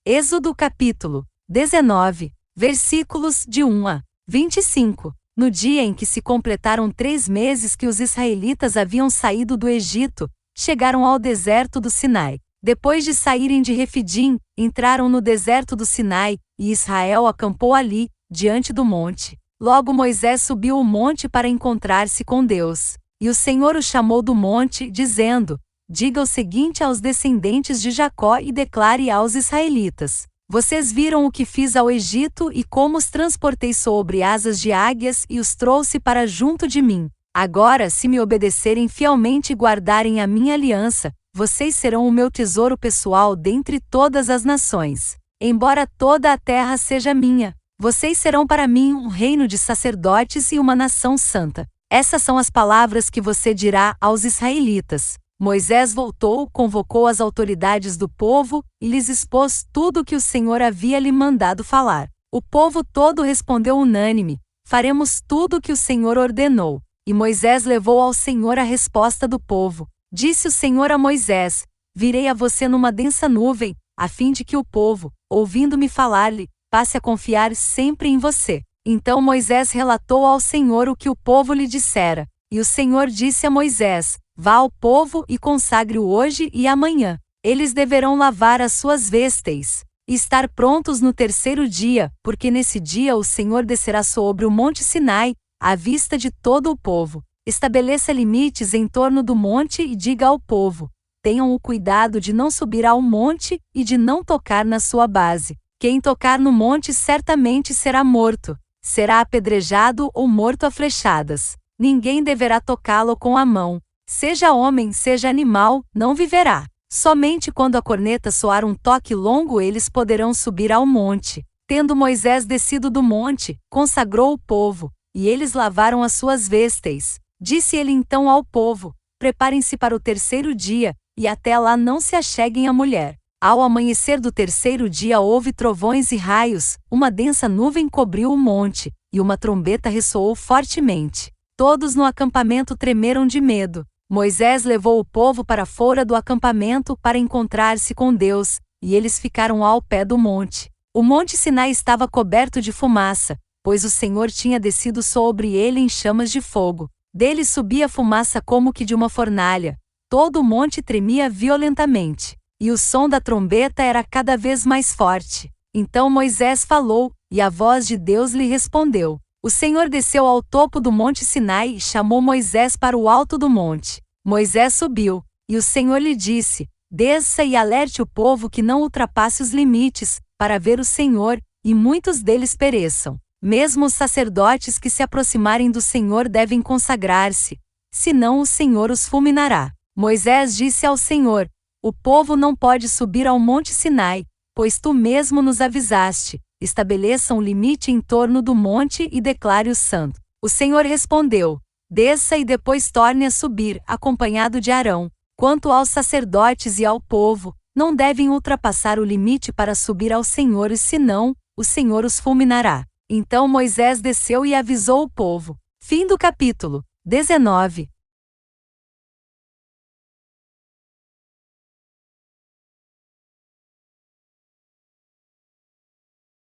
Êxodo capítulo 19, versículos de 1 a 25. No dia em que se completaram 3 meses que os israelitas haviam saído do Egito, chegaram ao deserto do Sinai. Depois de saírem de Refidim, entraram no deserto do Sinai, e Israel acampou ali, diante do monte. Logo Moisés subiu o monte para encontrar-se com Deus. E o Senhor o chamou do monte, dizendo: Diga o seguinte aos descendentes de Jacó e declare aos israelitas: Vocês viram o que fiz ao Egito e como os transportei sobre asas de águias e os trouxe para junto de mim. Agora, se me obedecerem fielmente e guardarem a minha aliança, vocês serão o meu tesouro pessoal dentre todas as nações. Embora toda a terra seja minha, vocês serão para mim um reino de sacerdotes e uma nação santa. Essas são as palavras que você dirá aos israelitas. Moisés voltou, convocou as autoridades do povo e lhes expôs tudo o que o Senhor havia lhe mandado falar. O povo todo respondeu unânime: Faremos tudo o que o Senhor ordenou. E Moisés levou ao Senhor a resposta do povo. Disse o Senhor a Moisés: Virei a você numa densa nuvem, a fim de que o povo, ouvindo-me falar-lhe, passe a confiar sempre em você. Então Moisés relatou ao Senhor o que o povo lhe dissera. E o Senhor disse a Moisés: Vá ao povo e consagre-o hoje e amanhã. Eles deverão lavar as suas vestes e estar prontos no 3º dia, porque nesse dia o Senhor descerá sobre o monte Sinai, à vista de todo o povo. Estabeleça limites em torno do monte e diga ao povo: Tenham o cuidado de não subir ao monte e de não tocar na sua base. Quem tocar no monte certamente será morto. Será apedrejado ou morto a flechadas. Ninguém deverá tocá-lo com a mão. Seja homem, seja animal, não viverá. Somente quando a corneta soar um toque longo eles poderão subir ao monte. Tendo Moisés descido do monte, consagrou o povo, e eles lavaram as suas vestes. Disse ele então ao povo: Preparem-se para o 3º dia, e até lá não se acheguem à mulher. Ao amanhecer do 3º dia houve trovões e raios, uma densa nuvem cobriu o monte, e uma trombeta ressoou fortemente. Todos no acampamento tremeram de medo. Moisés levou o povo para fora do acampamento para encontrar-se com Deus, e eles ficaram ao pé do monte. O monte Sinai estava coberto de fumaça, pois o Senhor tinha descido sobre ele em chamas de fogo. Dele subia fumaça como que de uma fornalha. Todo o monte tremia violentamente, e o som da trombeta era cada vez mais forte. Então Moisés falou, e a voz de Deus lhe respondeu. O Senhor desceu ao topo do monte Sinai e chamou Moisés para o alto do monte. Moisés subiu, e o Senhor lhe disse: Desça e alerte o povo que não ultrapasse os limites, para ver o Senhor, e muitos deles pereçam. Mesmo os sacerdotes que se aproximarem do Senhor devem consagrar-se, senão o Senhor os fulminará. Moisés disse ao Senhor: O povo não pode subir ao monte Sinai, pois tu mesmo nos avisaste. Estabeleça um limite em torno do monte e declare-o santo. O Senhor respondeu: Desça e depois torne a subir, acompanhado de Arão. Quanto aos sacerdotes e ao povo, não devem ultrapassar o limite para subir ao Senhor, senão o Senhor os fulminará. Então Moisés desceu e avisou o povo. Fim do capítulo 19.